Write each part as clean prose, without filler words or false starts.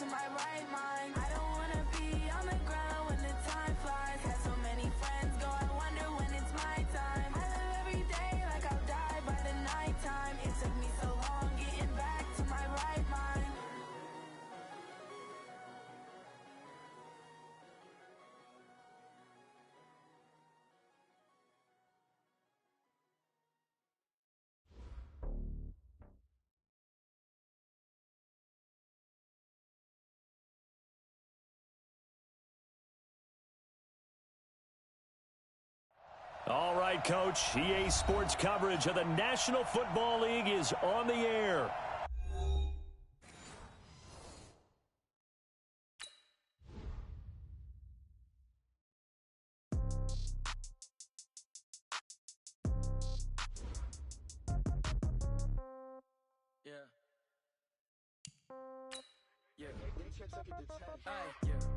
to my right mind. I don't wanna be on the ground when the time flies. Had so many friends go, I wonder when it's my time. I live every day like I'll die by the nighttime. It took me so long getting back to my right mind. All right, Coach. EA Sports coverage of the National Football League is on the air.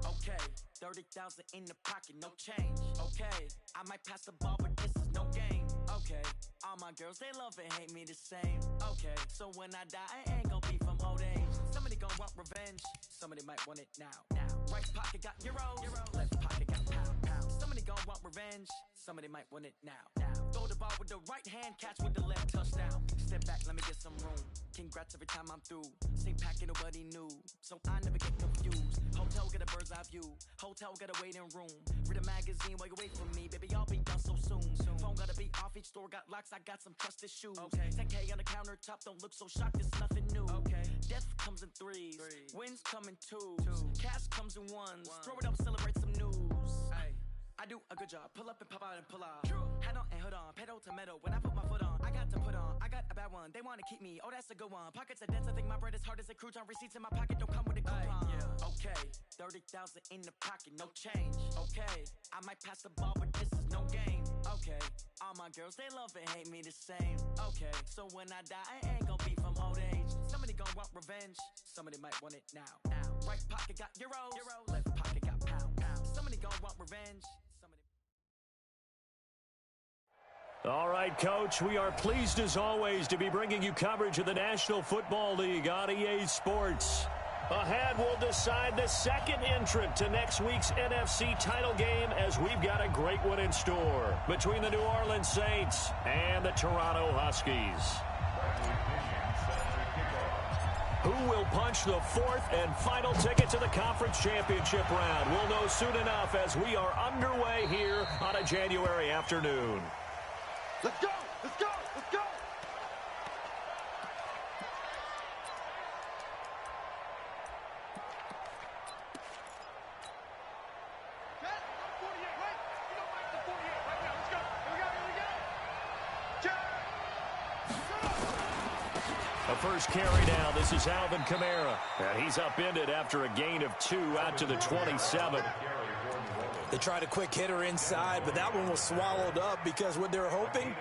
Okay, 30,000 in the pocket, no change. Okay, I might pass the ball, but this is no game. Okay, all my girls, they love and hate me the same. Okay, so when I die, I ain't gonna be from old age. Somebody gonna want revenge, somebody might want it now. Right pocket got euros, left pocket got pound. Somebody gonna want revenge, somebody might want it now. Throw the ball with the right hand, catch with the left, touchdown. Step back, let me get some room. Congrats every time I'm through. Same packet, nobody knew, so I never get confused. Hotel get a bird's eye view. Hotel got a waiting room. Read a magazine while you wait for me, baby. I'll be done so soon. Phone gotta be off. Each store got locks. I got some trusted shoes. 10K on the countertop. Don't look so shocked. It's nothing new. Death comes in threes. Wins come in twos. Cash comes in ones. Throw it up, celebrate some news. I do a good job. Pull up and pop out and pull out. Hat on and hood on. Pedal to metal. When I put my foot on, I got to put on. I got a bad one. They want to keep me. Oh, that's a good one. Pockets are dense. I think my bread is hard as a crouton. Receipts in my pocket don't come with a coupon. Okay, 30,000 in the pocket, no change. Okay, I might pass the ball, but this is no game. Okay, all my girls, they love and hate me the same. Okay, so when I die, I ain't gonna be from old age. Somebody gonna want revenge. Somebody might want it now. Right pocket got euros. Left pocket got pound. Somebody gonna want revenge. All right, Coach, we are pleased as always to be bringing you coverage of the National Football League on EA Sports. Ahead, we'll decide the second entrant to next week's NFC title game as we've got a great one in store between the New Orleans Saints and the Toronto Huskies. Who will punch the fourth and final ticket to the conference championship round? We'll know soon enough as we are underway here on a January afternoon. Let's go! Let's go! Let's go! Set. 48, right? You don't like the 48 right now. Let's go. Here we go. A first carry down. This is Alvin Kamara. And he's upended after a gain of 2 out to the 27. They tried a quick hitter inside, but that one was swallowed up because what they're hoping,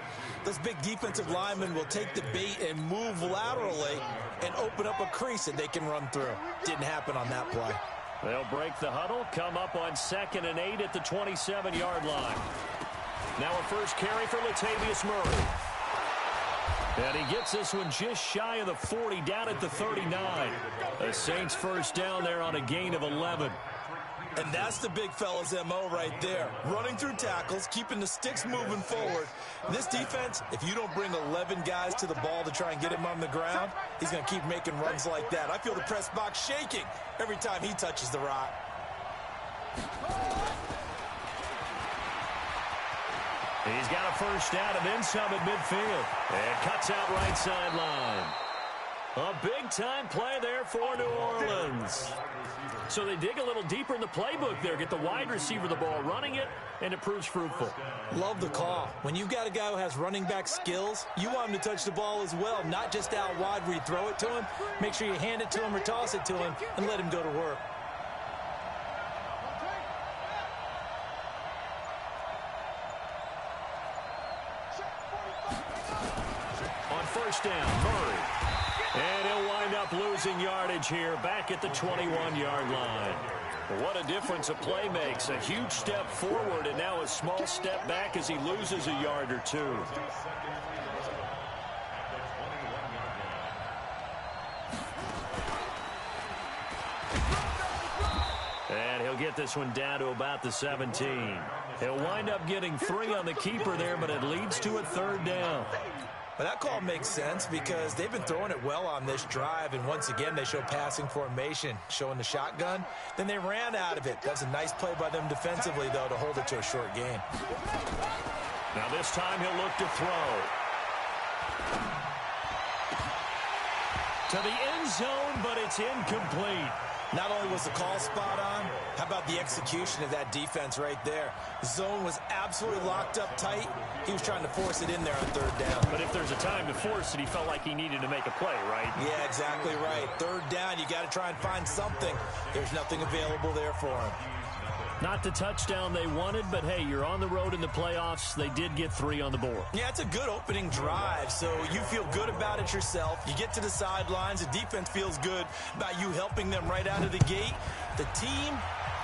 those big defensive linemen will take the bait and move laterally and open up a crease that they can run through. Didn't happen on that play. They'll break the huddle, come up on 2nd and 8 at the 27-yard line. Now a first carry for Latavius Murray. And he gets this one just shy of the 40, down at the 39. The Saints first down there on a gain of 11. And that's the big fella's MO right there. Running through tackles, keeping the sticks moving forward. This defense, if you don't bring 11 guys to the ball to try and get him on the ground, he's going to keep making runs like that. I feel the press box shaking every time he touches the rock. He's got a first down and then some at midfield. And cuts out right sideline. A big-time play there for New Orleans. So they dig a little deeper in the playbook there, get the wide receiver the ball, running it, and it proves fruitful. Love the call. When you've got a guy who has running back skills, you want him to touch the ball as well, not just out wide where you throw it to him. Make sure you hand it to him or toss it to him and let him go to work. On first down, Murray. And he'll wind up losing yardage here back at the 21-yard line. What a difference a play makes. A huge step forward and now a small step back as he loses a yard or two. And he'll get this one down to about the 17. He'll wind up getting 3 on the keeper there, but it leads to a 3rd down. But that call makes sense because they've been throwing it well on this drive, and once again they show passing formation, showing the shotgun. Then they ran out of it. That's a nice play by them defensively, though, to hold it to a short gain. Now this time he'll look to throw. To the end zone, but it's incomplete. Not only was the call spot on, how about the execution of that defense right there? The zone was absolutely locked up tight. He was trying to force it in there on 3rd down. But if there's a time to force it, he felt like he needed to make a play, right? Yeah, exactly right. 3rd down, you got to try and find something. There's nothing available there for him. Not the touchdown they wanted, but hey, you're on the road in the playoffs. They did get 3 on the board. Yeah, it's a good opening drive, so you feel good about it yourself. You get to the sidelines. The defense feels good about you helping them right out of the gate. The team,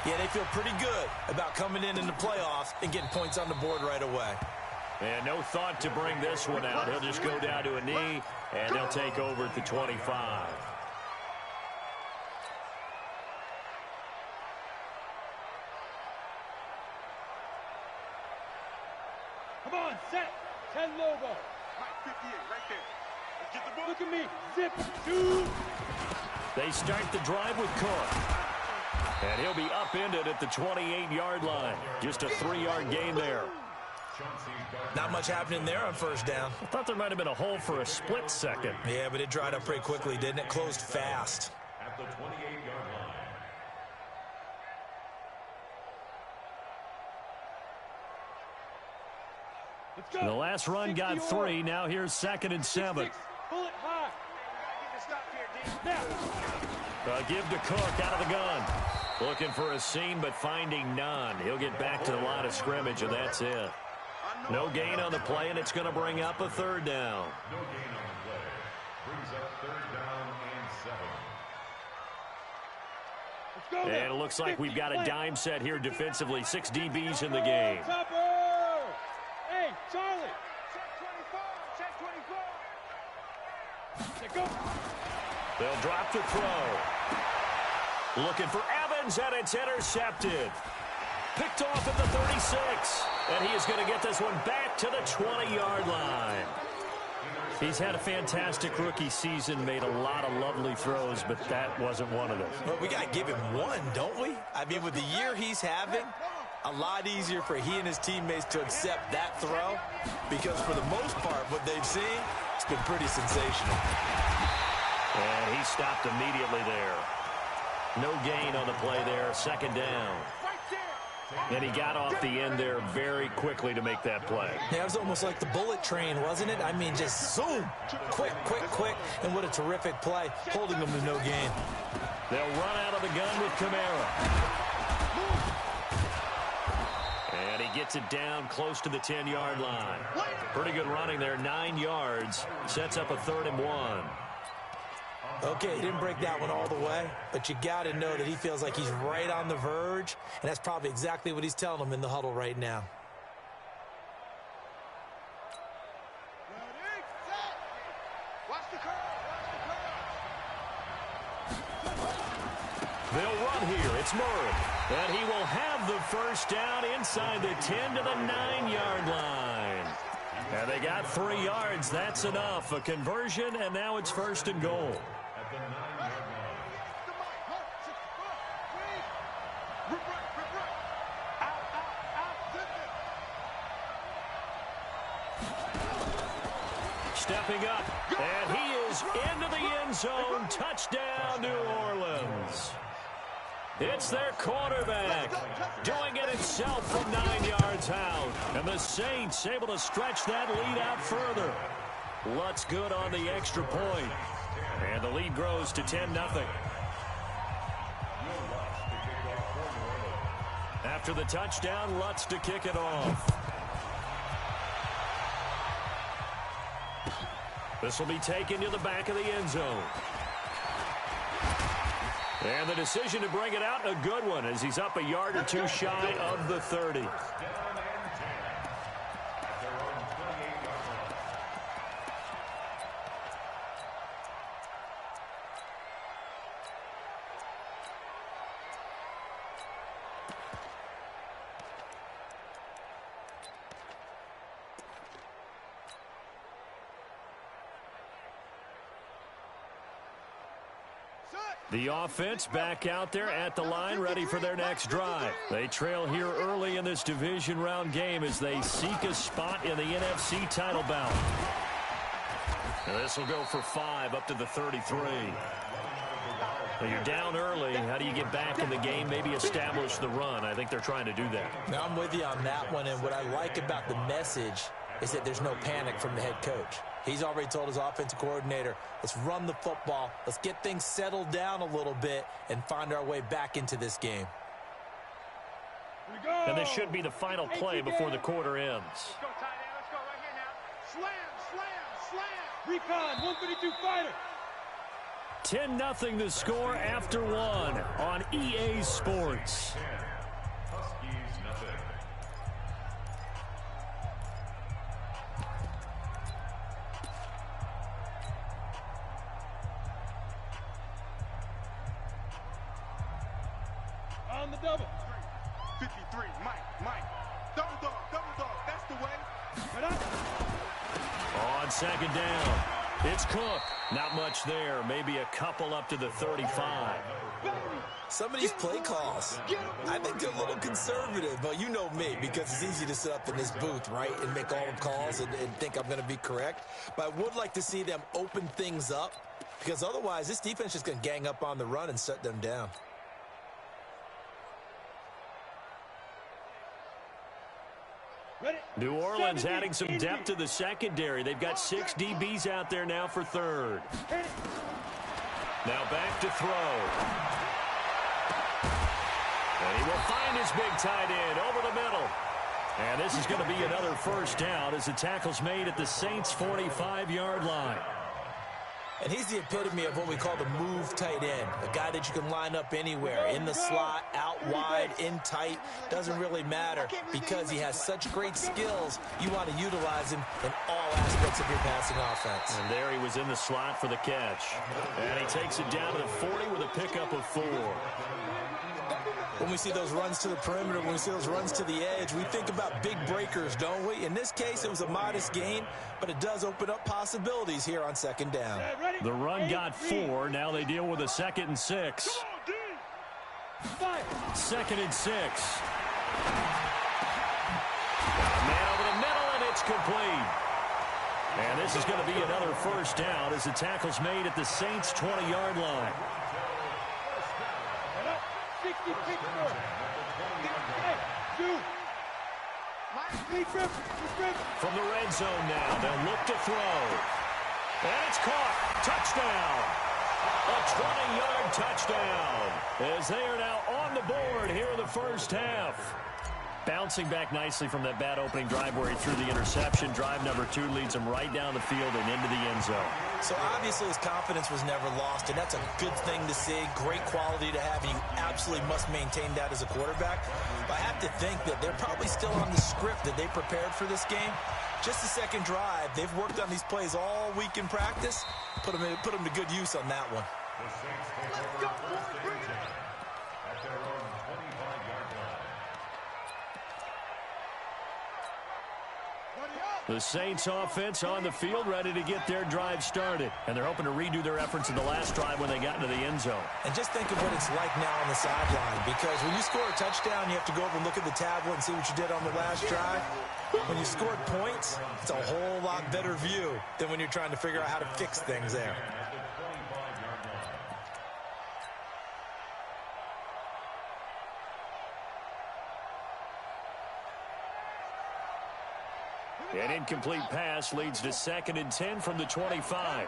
yeah, they feel pretty good about coming in the playoffs and getting points on the board right away. And no thought to bring this one out. He'll just go down to a knee, and they'll take over at the 25. Come on, set. 10 logo. Mike 58, right there. Let's get the ball. Look at me. Zip. Shoot. They start the drive with Cook. And he'll be upended at the 28-yard line. Just a 3-yard gain there. Not much happening there on 1st down. I thought there might have been a hole for a split second. Yeah, but it dried up pretty quickly, didn't it? Closed fast. At the 28-yard line. The last run got 3. Now here's 2nd and 7. Pull it high. Give to Cook out of the gun. Looking for a seam, but finding none. He'll get back to the line of scrimmage, and that's it. No gain on the play, and it's going to bring up a 3rd down. No gain on the play. Brings up 3rd down and 7. And it looks like we've got a dime set here defensively. 6 DBs in the game. Hey, Charlie. Check 24. Check 24. Go. They'll drop the throw. Looking for Evans, and it's intercepted. Picked off at the 36. And he is going to get this one back to the 20-yard line. He's had a fantastic rookie season, made a lot of lovely throws, but that wasn't one of them. Well, we got to give him one, don't we? I mean, with the year he's having, a lot easier for he and his teammates to accept that throw because for the most part, what they've seen, it's been pretty sensational. And he stopped immediately there. No gain on the play there, 2nd down. And he got off the end there very quickly to make that play. Yeah, it was almost like the bullet train, wasn't it? I mean, just zoom, quick, and what a terrific play, holding them to no gain. They'll run out of the gun with Kamara. And he gets it down close to the 10-yard line. Pretty good running there, 9 yards. Sets up a 3rd and 1. Okay, he didn't break that one all the way, but you got to know that he feels like he's right on the verge, and that's probably exactly what he's telling them in the huddle right now. Ready, set. Watch the curve. They'll run here. It's Murray. And he will have the 1st down inside the 10 to the 9-yard line. And they got 3 yards. That's enough. A conversion, and now it's 1st and goal. At the 9-yard line. Stepping up, and he is into the end zone. Touchdown, New Orleans. It's their quarterback doing it himself from 9 yards out. And the Saints able to stretch that lead out further. Lutz good on the extra point. And the lead grows to 10-0. After the touchdown, Lutz to kick it off. This will be taken to the back of the end zone. And the decision to bring it out, a good one, as he's up a yard or two shy of the 30. The offense back out there at the line, ready for their next drive. They trail here early in this division round game as they seek a spot in the NFC title bout. This will go for 5 up to the 33. Well, you're down early. How do you get back in the game, maybe establish the run? I think they're trying to do that. Now, I'm with you on that one, and what I like about the message is that there's no panic from the head coach. He's already told his offensive coordinator, let's run the football, let's get things settled down a little bit and find our way back into this game. And this should be the final play before the quarter ends. Let's go, tight end. Let's go right here now. Slam, slam, slam. Recon, 132 fighter. 10-0 the score after 1 on EA Sports. Huskies, nothing. On the double. 53, Mike. Double dog, that's the way. Right up. On second down, it's Cook. Not much there, maybe a couple up to the 35. Some of these play calls, I think they're a little conservative, but you know me, because it's easy to sit up in this booth, right, and make all the calls and think I'm going to be correct. But I would like to see them open things up, because otherwise this defense is going to gang up on the run and shut them down. New Orleans adding some depth to the secondary. They've got 6 DBs out there now for third. Now back to throw. And he will find his big tight end over the middle. And this is going to be another first down as the tackle's made at the Saints' 45-yard line. And he's the epitome of what we call the move tight end, a guy that you can line up anywhere, in the slot, out wide, in tight, doesn't really matter because he has such great skills. You want to utilize him in all aspects of your passing offense. And there he was in the slot for the catch. And he takes it down to the 40 with a pickup of 4. When we see those runs to the perimeter, when we see those runs to the edge, we think about big breakers, don't we? In this case, it was a modest gain, but it does open up possibilities here on second down. The run got 4. Now they deal with a 2nd and 6. 2nd and 6. Man over the middle, and it's complete. And this is going to be another first down as the tackle's made at the Saints' 20-yard line. 60, From the red zone now, they'll look to throw. And it's caught. Touchdown. A 20-yard touchdown as they are now on the board here in the first half. Bouncing back nicely from that bad opening drive where he threw the interception. Drive number 2 leads him right down the field and into the end zone. So obviously his confidence was never lost, and that's a good thing to see. Great quality to have, and you absolutely must maintain that as a quarterback. But I have to think that they're probably still on the script that they prepared for this game. Just the second drive. They've worked on these plays all week in practice. Put them to good use on that one. Let's go, boy. Bring it in. At their own 25-yard line. The Saints offense on the field ready to get their drive started. And they're hoping to redo their efforts in the last drive when they got into the end zone. And just think of what it's like now on the sideline, because when you score a touchdown, you have to go over and look at the tablet and see what you did on the last drive. When you scored points, it's a whole lot better view than when you're trying to figure out how to fix things there. An incomplete pass leads to 2nd and 10 from the 25.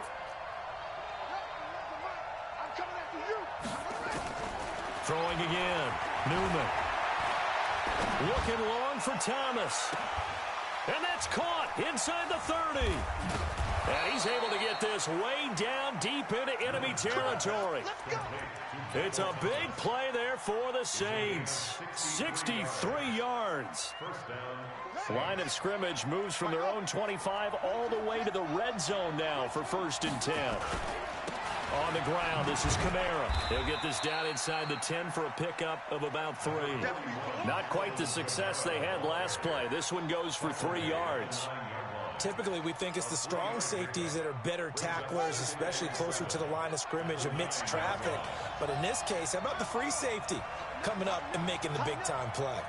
Throwing again. Newman. Looking long for Thomas. And that's caught inside the 30. And he's able to get this way down deep into enemy territory. It's a big play there for the Saints. 63 yards. Line of scrimmage moves from their own 25 all the way to the red zone now for 1st and 10. On the ground, this is Kamara. He'll get this down inside the 10 for a pickup of about 3. Not quite the success they had last play. This one goes for 3 yards. Typically, we think it's the strong safeties that are better tacklers, especially closer to the line of scrimmage amidst traffic. But in this case, how about the free safety coming up and making the big-time play?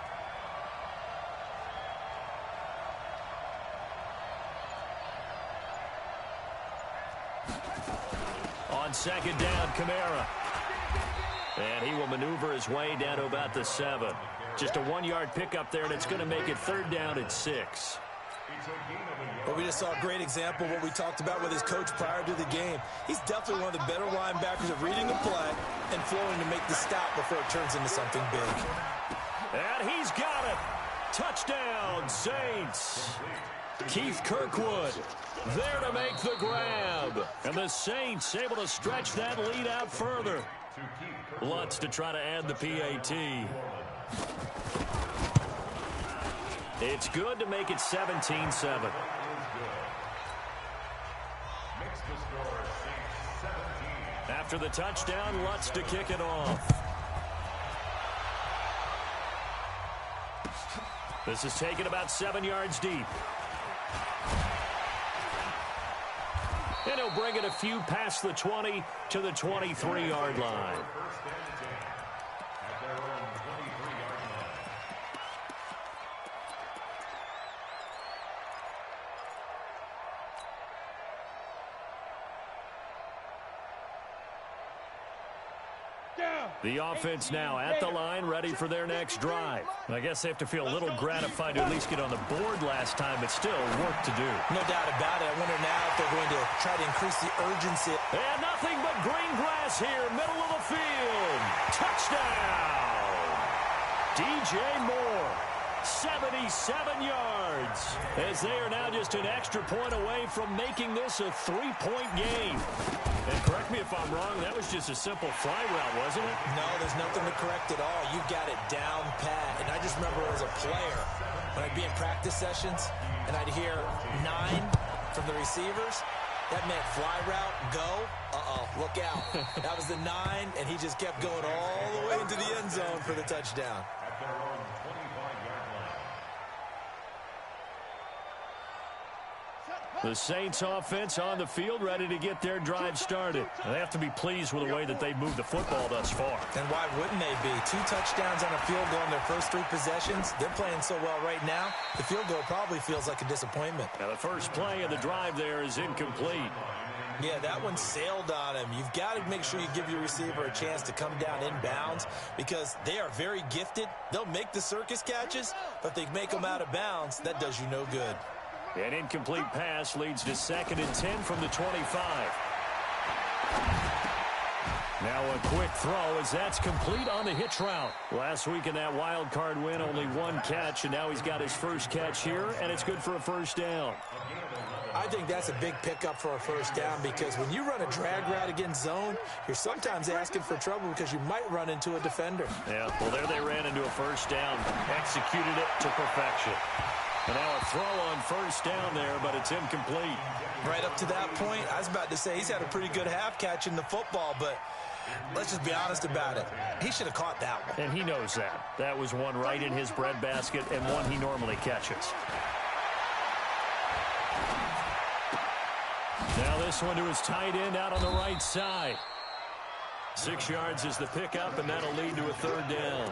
On second down, Kamara. And he will maneuver his way down to about the 7. Just a 1-yard pickup there, and it's going to make it third down at 6. But we just saw a great example of what we talked about with his coach prior to the game. He's definitely one of the better linebackers of reading the play and flowing to make the stop before it turns into something big. And he's got it. Touchdown, Saints. Keith Kirkwood there to make the grab. And the Saints able to stretch that lead out further. Lutz to try to add the PAT. It's good to make it 17-7. After the touchdown, Lutz to kick it off. This is taken about 7 yards deep. And he'll bring it a few past the 20 to the 23-yard line. The offense now at the line, ready for their next drive. I guess they have to feel a little gratified to at least get on the board last time, but still work to do. No doubt about it. I wonder now if they're going to try to increase the urgency. And nothing but green grass here, middle of the field. Touchdown! DJ Moore, 77 yards. As they are now just an extra point away from making this a 3-point game. And correct me if I'm wrong, that was just a simple fly route, wasn't it? No, there's nothing to correct at all. You've got it down pat. And I just remember as a player, when I'd be in practice sessions, and I'd hear 9 from the receivers, that meant fly route, go, look out. That was the 9, and he just kept going all the way into the end zone for the touchdown. The Saints offense on the field, ready to get their drive started. They have to be pleased with the way that they've moved the football thus far. And why wouldn't they be? 2 touchdowns on a field goal in their first 3 possessions. They're playing so well right now, the field goal probably feels like a disappointment. Now the first play of the drive there is incomplete. Yeah, that one sailed on him. You've got to make sure you give your receiver a chance to come down inbounds because they are very gifted. They'll make the circus catches, but if they make them out of bounds, that does you no good. An incomplete pass leads to 2nd and 10 from the 25. Now a quick throw as that's complete on the hitch route. Last week in that wild card win, only 1 catch, and now he's got his first catch here, and it's good for a first down. I think that's a big pickup for a first down because when you run a drag route against zone, you're sometimes asking for trouble because you might run into a defender. Yeah, well, there they ran into a first down, executed it to perfection. And now a throw on first down there, but it's incomplete. Right up to that point, I was about to say he's had a pretty good half catching the football, but let's just be honest about it. He should have caught that one. And he knows that. That was one right in his breadbasket and one he normally catches. Now this one to his tight end out on the right side. 6 yards is the pickup, and that'll lead to a third down.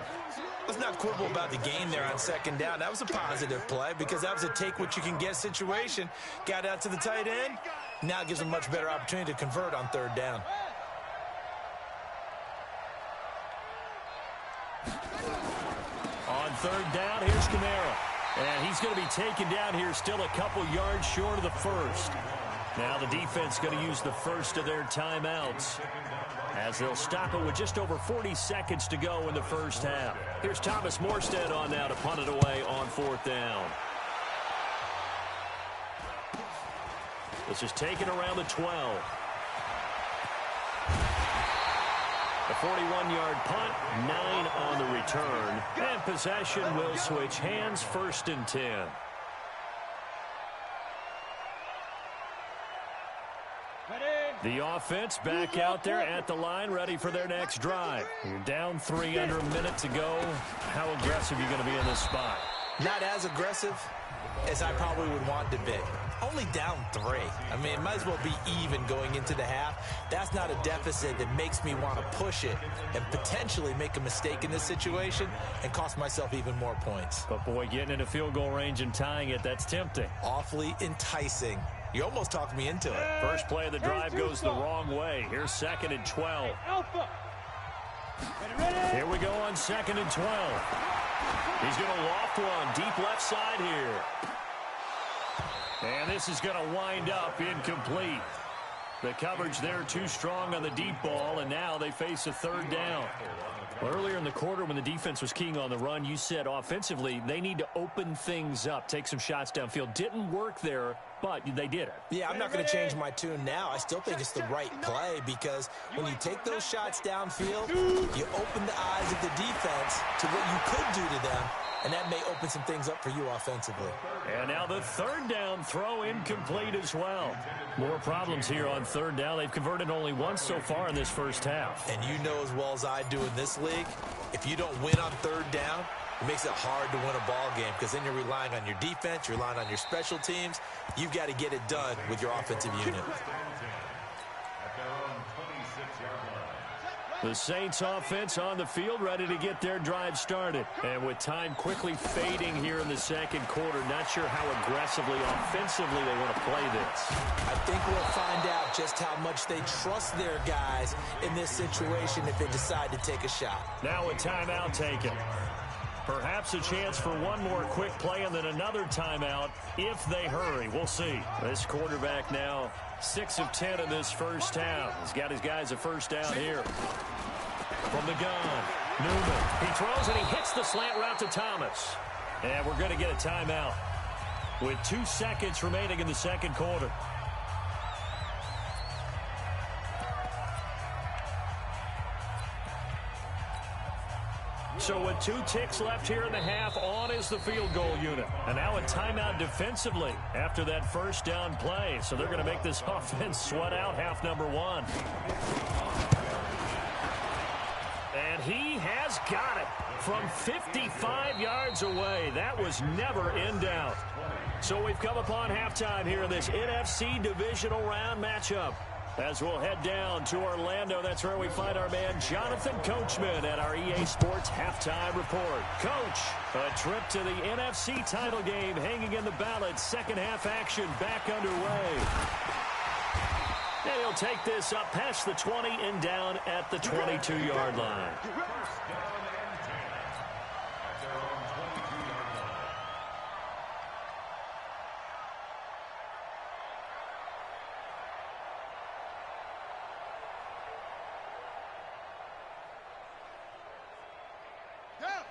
Let's not quibble about the gain there on second down. That was a positive play because that was a take-what-you-can-get situation. Got out to the tight end. Now gives him a much better opportunity to convert on third down. On third down, here's Kamara. And he's going to be taken down here still a couple yards short of the first. Now the defense going to use the first of their timeouts as they'll stop it with just over 40 seconds to go in the first half. Here's Thomas Morstead on now to punt it away on 4th down. This is taken around the 12. A 41-yard punt, 9 on the return. And possession will switch hands, 1st and 10. The offense back out there at the line, ready for their next drive. You're down 3 under a minute to go. How aggressive are you going to be in this spot? Not as aggressive as I probably would want to be. only down 3. I mean, it might as well be even going into the half. That's not a deficit that makes me want to push it and potentially make a mistake in this situation and cost myself even more points. But, boy, getting into field goal range and tying it, that's tempting. Awfully enticing. You almost talked me into it. First play of the drive goes the wrong way. Here's 2nd and 12. Here we go on 2nd and 12. He's going to loft one deep left side here. And this is going to wind up incomplete. The coverage there too strong on the deep ball, and now they face a 3rd down. Well, earlier in the quarter when the defense was keying on the run, you said offensively they need to open things up, take some shots downfield. Didn't work there, but they did it. Yeah, I'm not going to change my tune now. I still think it's the right play because when you take those shots downfield, you open the eyes of the defense to what you could do to them, and that may open some things up for you offensively. And now the 3rd down throw incomplete as well. More problems here on 3rd down. They've converted only once so far in this first half. And you know as well as I do in this league, if you don't win on 3rd down, it makes it hard to win a ball game because then you're relying on your defense, you're relying on your special teams. You've got to get it done with your offensive unit. The Saints offense on the field ready to get their drive started. And with time quickly fading here in the 2nd quarter, not sure how aggressively, offensively they want to play this. I think we'll find out just how much they trust their guys in this situation if they decide to take a shot. Now a timeout taken. Perhaps a chance for one more quick play and then another timeout if they hurry. We'll see. This quarterback now 6 of 10 in this first half. He's got his guys a 1st down here. From the gun, Newman. He throws and he hits the slant route to Thomas. And we're going to get a timeout with 2 seconds remaining in the 2nd quarter. So with 2 ticks left here in the half, on is the field goal unit. And now a timeout defensively after that 1st down play. So they're going to make this offense sweat out half number 1. And he has got it from 55 yards away. That was never in doubt. So we've come upon halftime here in this NFC Divisional Round matchup. As we'll head down to Orlando, that's where we find our man Jonathan Coachman at our EA Sports Halftime Report. Coach, a trip to the NFC title game hanging in the balance. 2nd half action back underway. And he'll take this up past the 20 and down at the 22-yard line.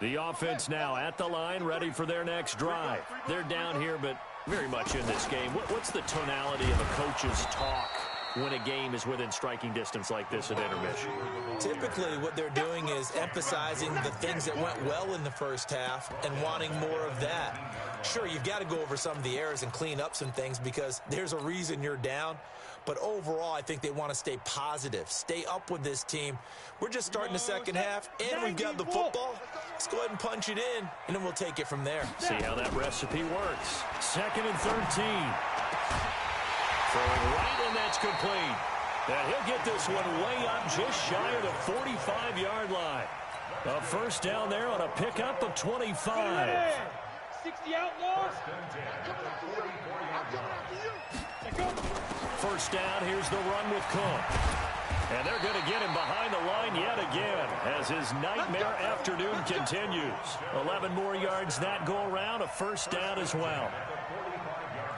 The offense now at the line, ready for their next drive. They're down here, but very much in this game. What's the tonality of a coach's talk when a game is within striking distance like this at intermission? Typically, what they're doing is emphasizing the things that went well in the first half and wanting more of that. Sure, you've got to go over some of the errors and clean up some things because there's a reason you're down. But overall, I think they want to stay positive, stay up with this team. We're just starting the 2nd half, and we've got the football. Let's go ahead and punch it in, and then we'll take it from there. See how that recipe works. 2nd and 13. Throwing right, and that's complete. And he'll get this one way up just shy of the 45-yard line. A 1st down there on a pickup of 25. 60 outlaws. 1st down, here's the run with Cook. And they're going to get him behind the line yet again as his nightmare afternoon continues. 11 more yards that go around, a 1st down as well.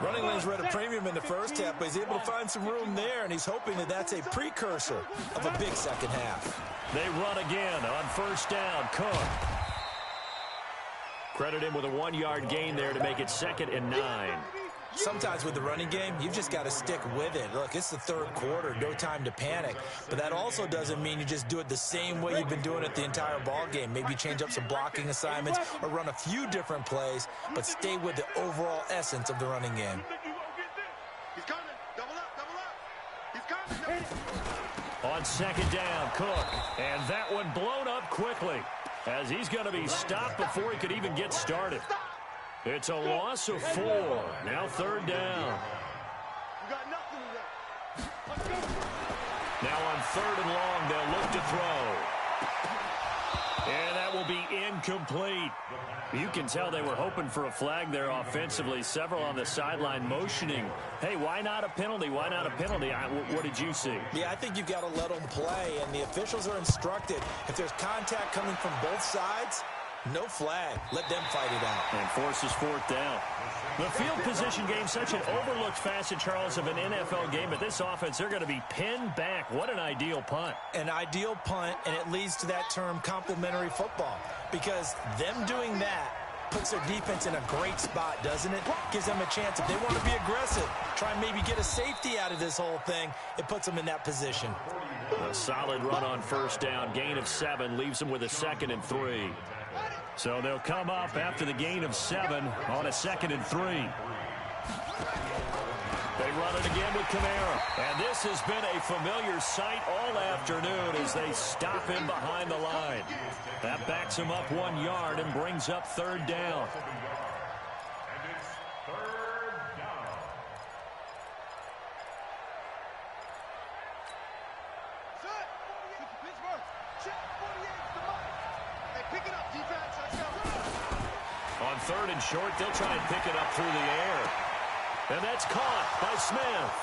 Running lanes were at a premium in the first half, but he's able to find some room there, and he's hoping that that's a precursor of a big 2nd half. They run again on 1st down. Cook. Credit him with a 1-yard gain there to make it 2nd and 9. Sometimes with the running game, you've just got to stick with it. Look, it's the 3rd quarter, no time to panic. But that also doesn't mean you just do it the same way you've been doing it the entire ball game. Maybe change up some blocking assignments or run a few different plays, but stay with the overall essence of the running game. He's coming. Double up, double up. He's coming. On 2nd down, Cook. And that one blown up quickly as he's going to be stopped before he could even get started. It's a loss of 4. Now third down. You got nothing to Let's go. Now on third and long, they'll look to throw. And that will be incomplete. You can tell they were hoping for a flag there offensively. Several on the sideline motioning. Hey, why not a penalty? Why not a penalty? What did you see? Yeah, I think you've got to let them play, and the officials are instructed. If there's contact coming from both sides, no flag. Let them fight it out. And forces fourth down. The field position game, such an overlooked facet, Charles, of an NFL game. But this offense, they're going to be pinned back. What an ideal punt. An ideal punt, and it leads to that term complementary football. Because them doing that puts their defense in a great spot, doesn't it? Gives them a chance. If they want to be aggressive, try and maybe get a safety out of this whole thing, it puts them in that position. A solid run on first down. Gain of 7 leaves them with a 2nd and 3. So they'll come up after the gain of 7 on a 2nd and 3. They run it again with Kamara. And this has been a familiar sight all afternoon as they stop him behind the line. That backs him up 1 yard and brings up third down. And it's third down. Set. Pittsburgh. Check 48's the mark. Hey, pick it up, defense. Let's go. On third and short, they'll try and pick it up through the air. And that's caught by Smith.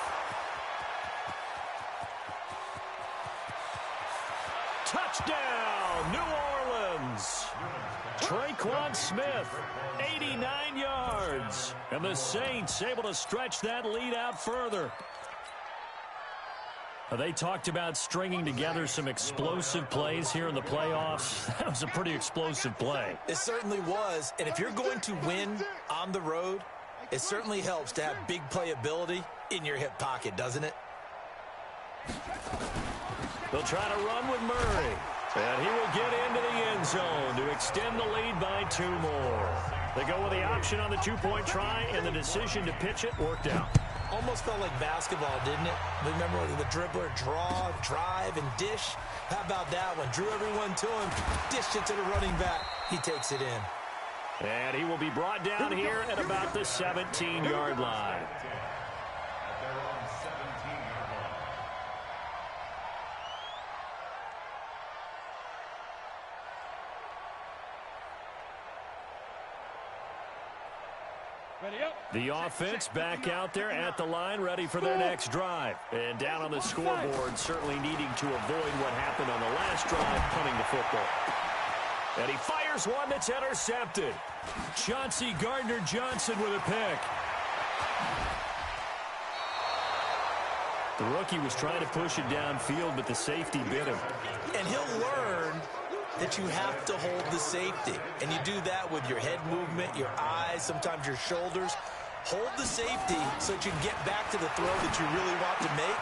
Touchdown, New Orleans. Traquan Smith, 89 yards. And the Saints able to stretch that lead out further. They talked about stringing together some explosive plays here in the playoffs. That was a pretty explosive play. It certainly was. And if you're going to win on the road, it certainly helps to have big playability in your hip pocket, doesn't it? They'll try to run with Murray. And he will get into the end zone to extend the lead by 2 more. They go with the option on the 2-point try, and the decision to pitch it worked out. Almost felt like basketball, didn't it? Remember the dribbler draw, drive, and dish? How about that one? Drew everyone to him, dished it to the running back. He takes it in. And he will be brought down here at about the 17-yard line. At their own 17-yard line. The offense back out there at the line, ready for their next drive. And down on the scoreboard, certainly needing to avoid what happened on the last drive, punting the football. And he fires one that's intercepted. Chauncey Gardner-Johnson with a pick. The rookie was trying to push it downfield, but the safety bit him. And he'll learn that you have to hold the safety. And you do that with your head movement, your eyes, sometimes your shoulders. Hold the safety so that you can get back to the throw that you really want to make.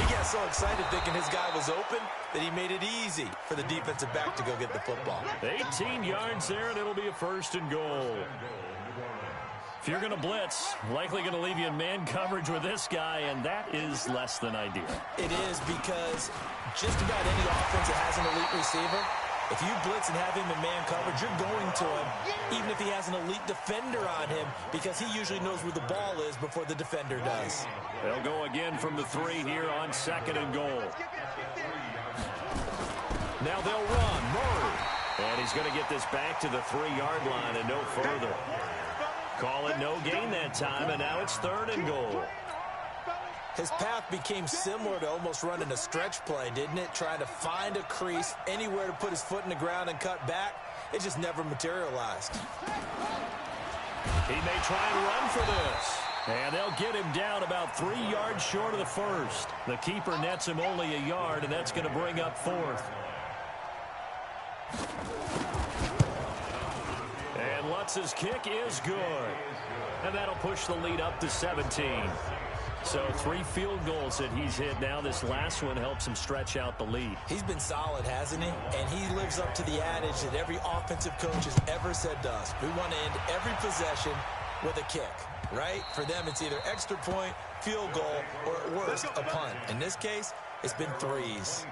He got so excited thinking his guy was open that he made it easy for the defensive back to go get the football. 18 yards there, and it'll be a 1st and goal. If you're going to blitz, likely going to leave you in man coverage with this guy, and that is less than ideal. It is, because just about any offense that has an elite receiver, if you blitz and have him in man coverage, you're going to him, even if he has an elite defender on him, because he usually knows where the ball is before the defender does. They'll go again from the 3 here on 2nd and goal. Now they'll run. Murray. And he's going to get this back to the 3-yard line and no further. Call it no gain that time, and now it's 3rd and goal. His path became similar to almost running a stretch play, didn't it? Trying to find a crease, anywhere to put his foot in the ground and cut back. It just never materialized. He may try and run for this. And they'll get him down about 3 yards short of the 1st. The keeper nets him only a yard, and that's going to bring up 4th. And Lutz's kick is good. And that'll push the lead up to 17. So 3 field goals that he's hit now. This last one helps him stretch out the lead. He's been solid, hasn't he? And he lives up to the adage that every offensive coach has ever said to us. We want to end every possession with a kick, right? For them, it's either extra point, field goal, or at worst, a punt. In this case, it's been 3s.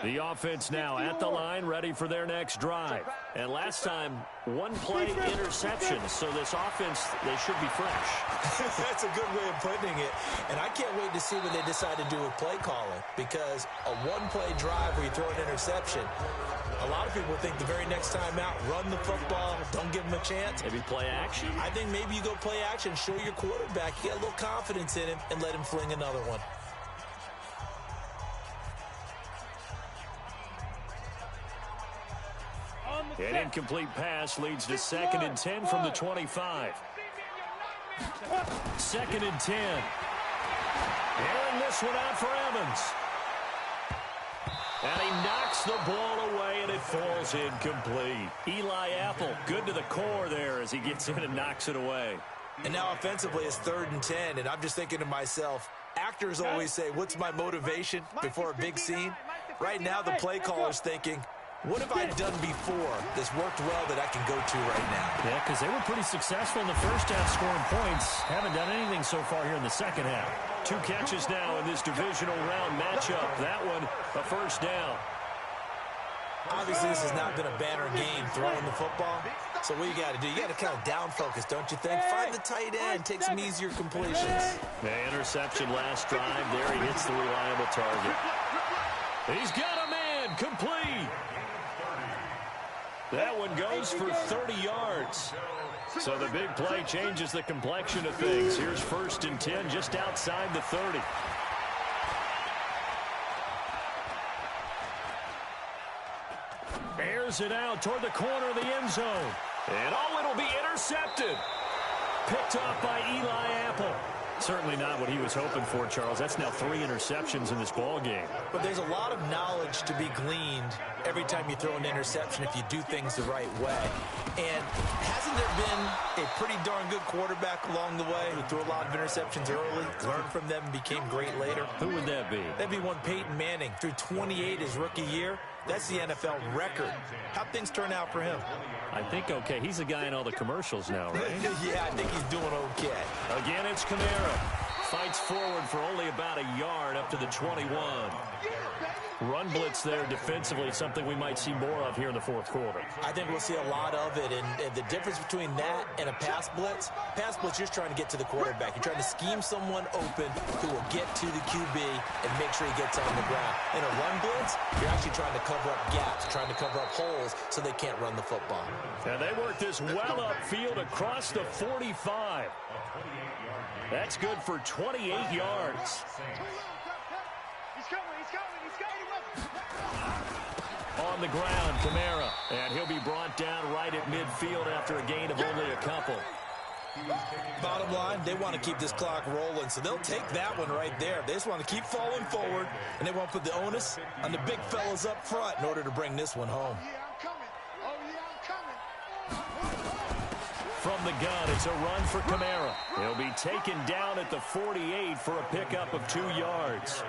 The offense now at the line, ready for their next drive. And last time, one play interception. So this offense, they should be fresh. That's a good way of putting it. And I can't wait to see what they decide to do with play calling, because a one-play drive where you throw an interception, a lot of people think the very next time out, run the football, don't give them a chance. Maybe play action? I think maybe you go play action, show your quarterback, get a little confidence in him, and let him fling another one. An incomplete pass leads to 2nd and 10 from the 25. 2nd and 10. Airing this one out for Evans. And he knocks the ball away, and it falls incomplete. Eli Apple, good to the core there as he gets in and knocks it away. And now offensively it's 3rd and 10, and I'm just thinking to myself, actors always say, what's my motivation before a big scene? Right now the play caller's thinking, what have I done before that's worked well that I can go to right now? Yeah, because they were pretty successful in the first half scoring points. Haven't done anything so far here in the second half. 2 catches now in this divisional round matchup. That one, a first down. Obviously, this has not been a banner game throwing the football. So what you got to do, you got to kind of down focus, don't you think? Find the tight end, take some easier completions. The interception last drive. There he hits the reliable target. He's got a man, complete. That one goes for 30 yards. So the big play changes the complexion of things. Here's 1st and 10 just outside the 30. Airs it out toward the corner of the end zone. And it'll be intercepted. Picked off by Eli Apple. Certainly not what he was hoping for, Charles. That's now 3 interceptions in this ball game. But there's a lot of knowledge to be gleaned every time you throw an interception if you do things the right way. And hasn't there been a pretty darn good quarterback along the way who threw a lot of interceptions early, learned from them, and became great later? Who would that be? That'd be one Peyton Manning. Threw 28 his rookie year. That's the NFL record. How'd things turn out for him? I think okay. He's a guy in all the commercials now, right? Yeah, I think he's doing okay. Again, it's Kamara. Fights forward for only about a yard up to the 21. Run blitz there defensively, something we might see more of here in the 4th quarter. I think we'll see a lot of it, and the difference between that and a pass blitz, you're trying to get to the quarterback. You're trying to scheme someone open who will get to the QB and make sure he gets on the ground. In a run blitz, you're actually trying to cover up gaps, trying to cover up holes so they can't run the football. And they work this well upfield across the 45. That's good for 28 yards. On the ground, Kamara. And he'll be brought down right at midfield after a gain of only a couple. Bottom line, they want to keep this clock rolling, so they'll take that one right there. They just want to keep falling forward, and they want to put the onus on the big fellas up front in order to bring this one home. From the gun, it's a run for Kamara. He'll be taken down at the 48 for a pickup of 2 yards.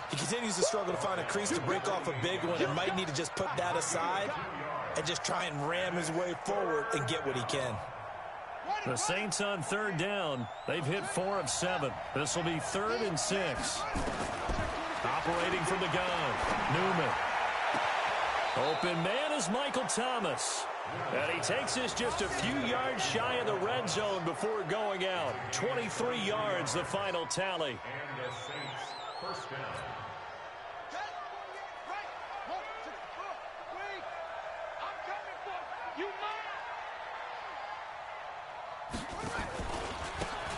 He continues to struggle to find a crease to break off a big one and might need to just put that aside and just try and ram his way forward and get what he can. The Saints on 3rd down. They've hit 4 of 7. This will be 3rd and 6. Operating from the gun, Newman. Open man is Michael Thomas. And he takes this just a few yards shy of the red zone before going out. 23 yards, the final tally. And the Saints first down.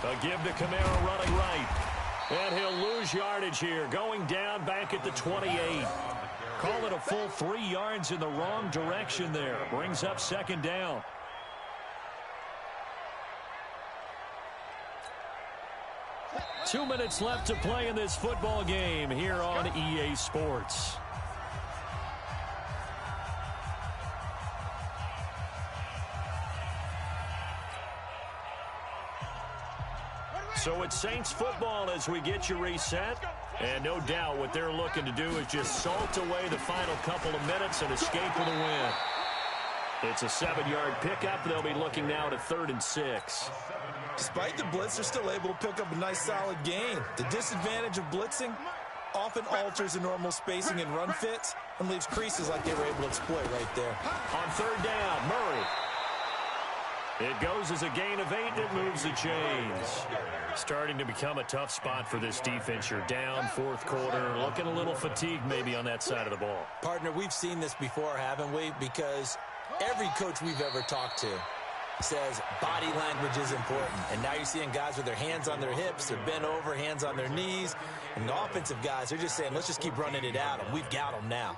A give to Kamara running right. And he'll lose yardage here, going down back at the 28. Call it a full 3 yards in the wrong direction there. Brings up 2nd down. Two minutes left to play in this football game here on EA Sports. So it's Saints football as we get you reset. And no doubt what they're looking to do is just salt away the final couple of minutes and escape with a win. It's a 7-yard pickup. They'll be looking now to 3rd and 6. Despite the blitz, they're still able to pick up a nice solid gain. The disadvantage of blitzing, often alters the normal spacing and run fits and leaves creases like they were able to exploit right there. On third down, Murray. It goes as a gain of 8, and it moves the chains. Starting to become a tough spot for this defense. You're down fourth quarter, looking a little fatigued maybe on that side of the ball. Partner, we've seen this before, haven't we? Because every coach we've ever talked to says body language is important. And now you're seeing guys with their hands on their hips, they're bent over, hands on their knees. And the offensive guys, they're just saying, let's just keep running it at them. We've got them now.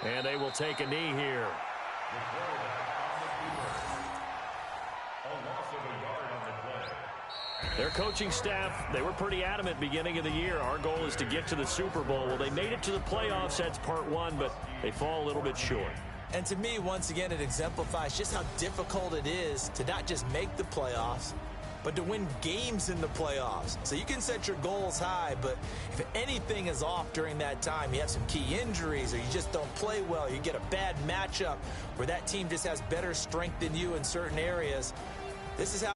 And they will take a knee here. Their coaching staff, they were pretty adamant beginning of the year. Our goal is to get to the Super Bowl. Well, they made it to the playoffs. That's part one, but they fall a little bit short. And to me, once again, it exemplifies just how difficult it is to not just make the playoffs, but to win games in the playoffs. So you can set your goals high, but if anything is off during that time, you have some key injuries or you just don't play well, you get a bad matchup where that team just has better strength than you in certain areas, this is how